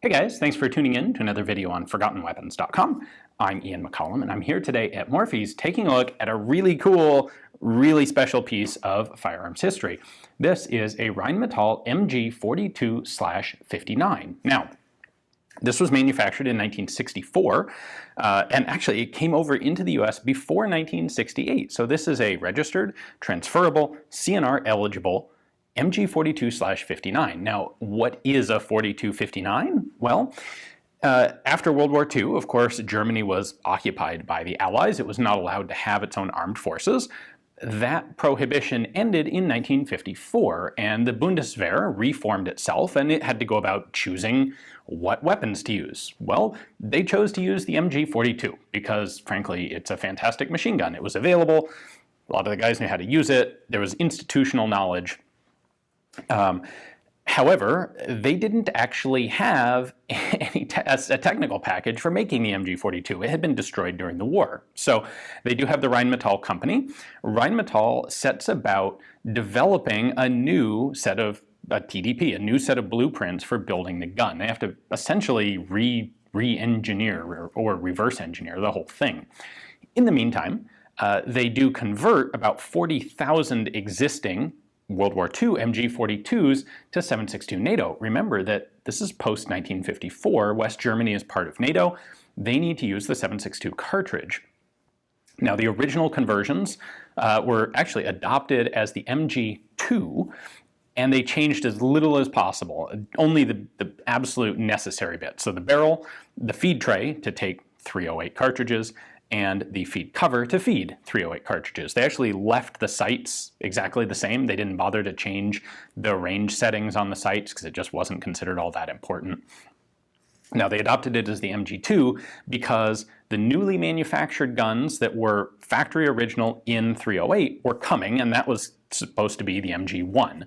Hey guys, thanks for tuning in to another video on ForgottenWeapons.com. I'm Ian McCollum, and I'm here today at Morphy's taking a look at a really cool, really special piece of firearms history. This is a Rheinmetall MG42/59. Now, this was manufactured in 1964, and actually it came over into the US before 1968. So this is a registered, transferable, CNR eligible MG42/59. Now, what is a 4259? Well, after World War II, of course, Germany was occupied by the Allies. It was not allowed to have its own armed forces. That prohibition ended in 1954, and the Bundeswehr reformed itself, and it had to go about choosing what weapons to use. Well, they chose to use the MG42 because, frankly, it's a fantastic machine gun. It was available. A lot of the guys knew how to use it. There was institutional knowledge. However, they didn't actually have a technical package for making the MG42. It had been destroyed during the war. So they do have the Rheinmetall company. Rheinmetall sets about developing a new set of TDP, a new set of blueprints for building the gun. They have to essentially re-engineer or reverse engineer the whole thing. In the meantime, they do convert about 40,000 existing World War II MG42s to 7.62 NATO. Remember that this is post-1954. West Germany is part of NATO. They need to use the 7.62 cartridge. Now, the original conversions were actually adopted as the MG2, and they changed as little as possible, only the absolute necessary bits. So the barrel, the feed tray to take 308 cartridges, and the feed cover to feed 308 cartridges. They actually left the sights exactly the same. They didn't bother to change the range settings on the sights because it just wasn't considered all that important. Now, they adopted it as the MG2 because the newly manufactured guns that were factory original in 308 were coming, and that was supposed to be the MG1.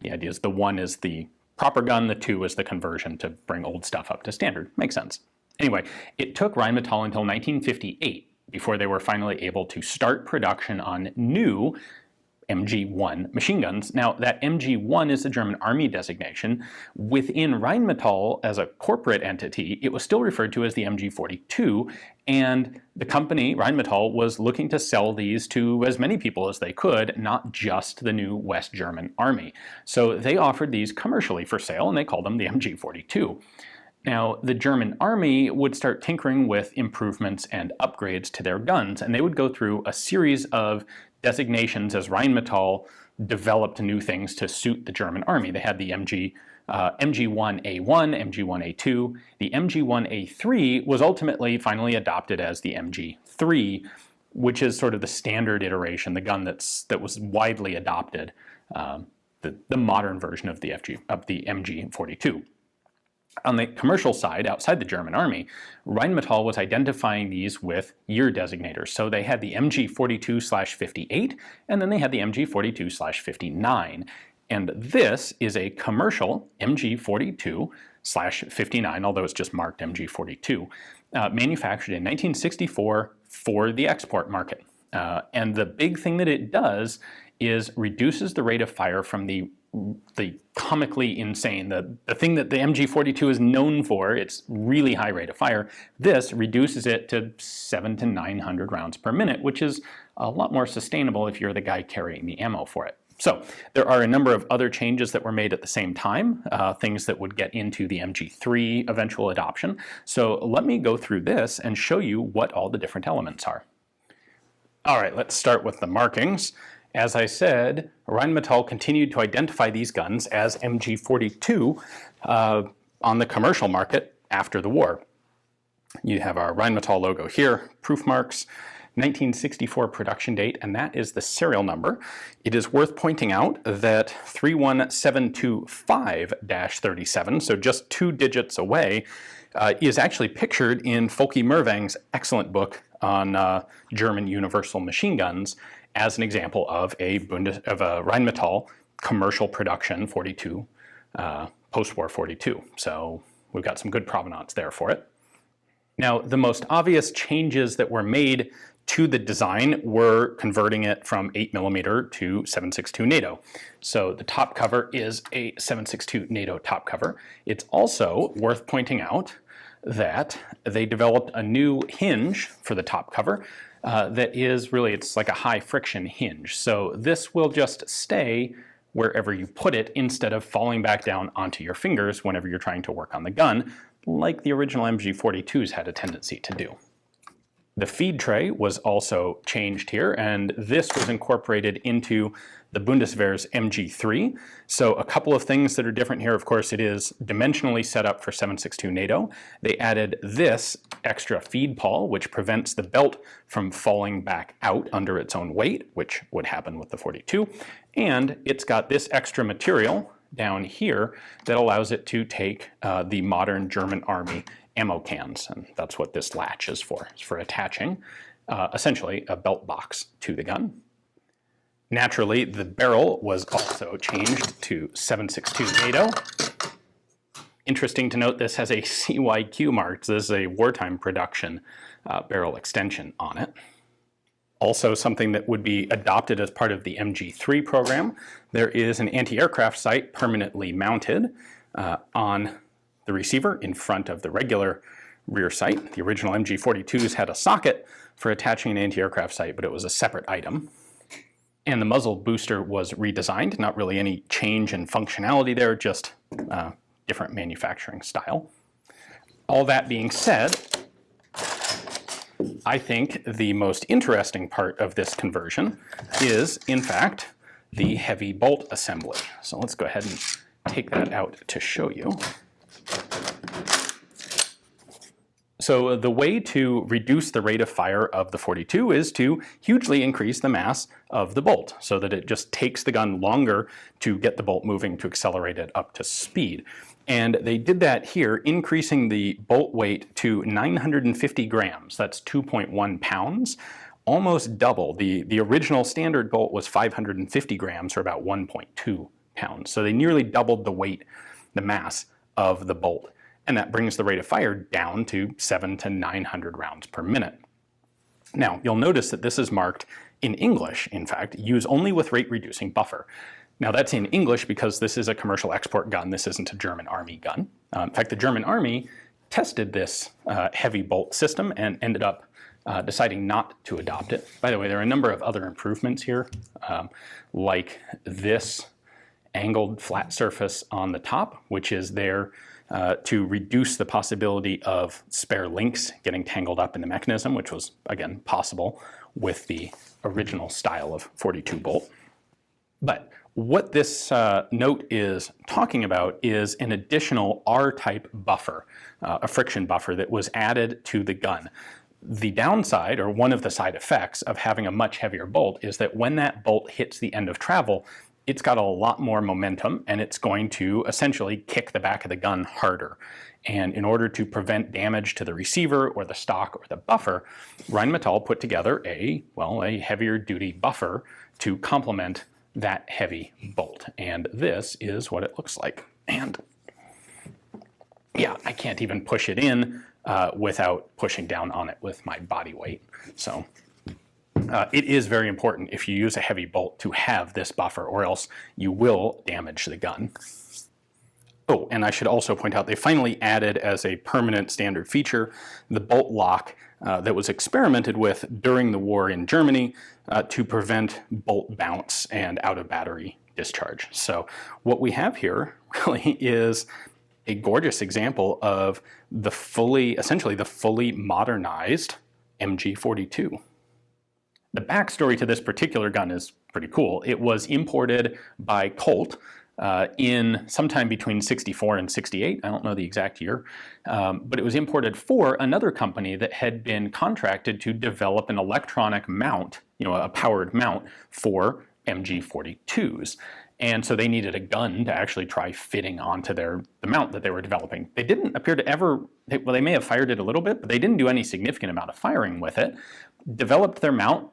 The idea is the 1 is the proper gun, the 2 is the conversion to bring old stuff up to standard. Makes sense. Anyway, it took Rheinmetall until 1958 before they were finally able to start production on new MG1 machine guns. Now, that MG1 is the German Army designation. Within Rheinmetall, as a corporate entity, it was still referred to as the MG42, and the company, Rheinmetall, was looking to sell these to as many people as they could, not just the new West German Army. So they offered these commercially for sale, and they called them the MG42. Now, the German army would start tinkering with improvements and upgrades to their guns, and they would go through a series of designations as Rheinmetall developed new things to suit the German army. They had the MG1A1, MG1A2. The MG1A3 was ultimately finally adopted as the MG3, which is sort of the standard iteration, the gun that was widely adopted, the modern version of the MG42. On the commercial side, outside the German army, Rheinmetall was identifying these with year designators. So they had the MG42/58, and then they had the MG42/59. And this is a commercial MG42/59, although it's just marked MG42, manufactured in 1964 for the export market. And the big thing that it does is reduces the rate of fire from the comically insane, the thing that the MG42 is known for, its really high rate of fire. This reduces it to 700 to 900 rounds per minute, which is a lot more sustainable if you're the guy carrying the ammo for it. So there are a number of other changes that were made at the same time, things that would get into the MG3 eventual adoption. So let me go through this and show you what all the different elements are. All right, let's start with the markings. As I said, Rheinmetall continued to identify these guns as MG42 on the commercial market after the war. You have our Rheinmetall logo here, proof marks, 1964 production date, and that is the serial number. It is worth pointing out that 31725-37, so just 2 digits away, is actually pictured in Folke Merwang's excellent book on German universal machine guns as an example of a Rheinmetall commercial production 42, post-war 42. So we've got some good provenance there for it. Now, the most obvious changes that were made to the design, we're converting it from 8mm to 7.62 NATO. So the top cover is a 7.62 NATO top cover. It's also worth pointing out that they developed a new hinge for the top cover that is really, it's like a high friction hinge. So this will just stay wherever you put it instead of falling back down onto your fingers whenever you're trying to work on the gun, like the original MG42s had a tendency to do. The feed tray was also changed here, and this was incorporated into the Bundeswehr's MG3. So a couple of things that are different here. Of course, it is dimensionally set up for 7.62 NATO. They added this extra feed pawl, which prevents the belt from falling back out under its own weight, which would happen with the 42. And it's got this extra material down here that allows it to take the modern German Army ammo cans, and that's what this latch is for. It's for attaching essentially a belt box to the gun. Naturally, the barrel was also changed to 7.62 NATO. Interesting to note, this has a CYQ mark. This is a wartime production barrel extension on it. Also, something that would be adopted as part of the MG3 program, there is an anti-aircraft sight permanently mounted on the receiver in front of the regular rear sight. The original MG42s had a socket for attaching an anti-aircraft sight, but it was a separate item. And the muzzle booster was redesigned, not really any change in functionality there, just different manufacturing style. All that being said, I think the most interesting part of this conversion is, in fact, the heavy bolt assembly. So let's go ahead and take that out to show you. So the way to reduce the rate of fire of the 42 is to hugely increase the mass of the bolt so that it just takes the gun longer to get the bolt moving to accelerate it up to speed. And they did that here, increasing the bolt weight to 950 grams. That's 2.1 pounds, almost double. The original standard bolt was 550 grams, or about 1.2 pounds. So they nearly doubled the weight, the mass of the bolt. And that brings the rate of fire down to 700 to 900 rounds per minute. Now, you'll notice that this is marked in English, in fact, use only with rate-reducing buffer. Now, that's in English because this is a commercial export gun. This isn't a German Army gun. In fact, the German Army tested this heavy bolt system and ended up deciding not to adopt it. By the way, there are a number of other improvements here, like this angled flat surface on the top, which is there to reduce the possibility of spare links getting tangled up in the mechanism, which was, again, possible with the original style of 42 bolt. But what this note is talking about is an additional R-type buffer, a friction buffer that was added to the gun. The downside, or one of the side effects of having a much heavier bolt, is that when that bolt hits the end of travel, it's got a lot more momentum, and it's going to essentially kick the back of the gun harder. And in order to prevent damage to the receiver or the stock or the buffer, Rheinmetall put together a heavier duty buffer to complement that heavy bolt. And this is what it looks like. And yeah, I can't even push it in without pushing down on it with my body weight. So it is very important if you use a heavy bolt to have this buffer, or else you will damage the gun. Oh, and I should also point out they finally added as a permanent standard feature the bolt lock that was experimented with during the war in Germany to prevent bolt bounce and out of battery discharge. So what we have here really is a gorgeous example of the essentially the fully modernized MG42. The backstory to this particular gun is pretty cool. It was imported by Colt in sometime between 64 and 68. I don't know the exact year, but it was imported for another company that had been contracted to develop an electronic mount, a powered mount for MG42s. And so they needed a gun to actually try fitting onto the mount that they were developing. They didn't appear to ever, they may have fired it a little bit, but they didn't do any significant amount of firing with it. Developed their mount.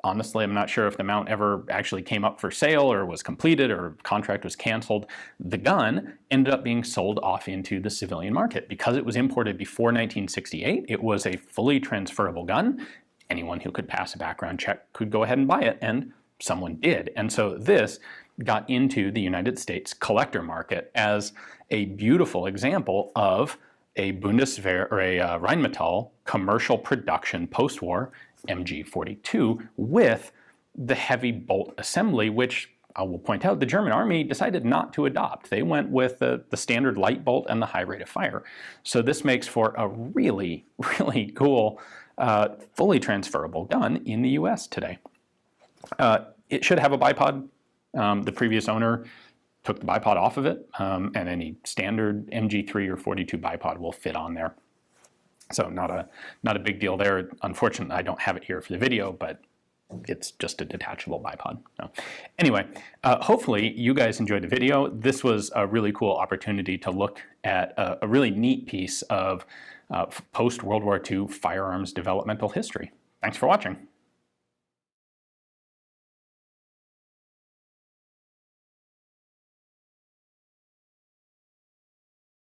Honestly, I'm not sure if the mount ever actually came up for sale or was completed or contract was canceled. The gun ended up being sold off into the civilian market. Because it was imported before 1968, it was a fully transferable gun, anyone who could pass a background check could go ahead and buy it, and someone did. And so this got into the United States collector market as a beautiful example of a Bundeswehr or a Rheinmetall commercial production post-war MG42 with the heavy bolt assembly, which I will point out the German army decided not to adopt. They went with the standard light bolt and the high rate of fire. So this makes for a really, really cool, fully transferable gun in the US today. It should have a bipod. The previous owner took the bipod off of it, and any standard MG3 or 42 bipod will fit on there. So not a big deal there. Unfortunately, I don't have it here for the video, but it's just a detachable bipod. So anyway, hopefully you guys enjoyed the video. This was a really cool opportunity to look at a really neat piece of post-World War II firearms developmental history. Thanks for watching.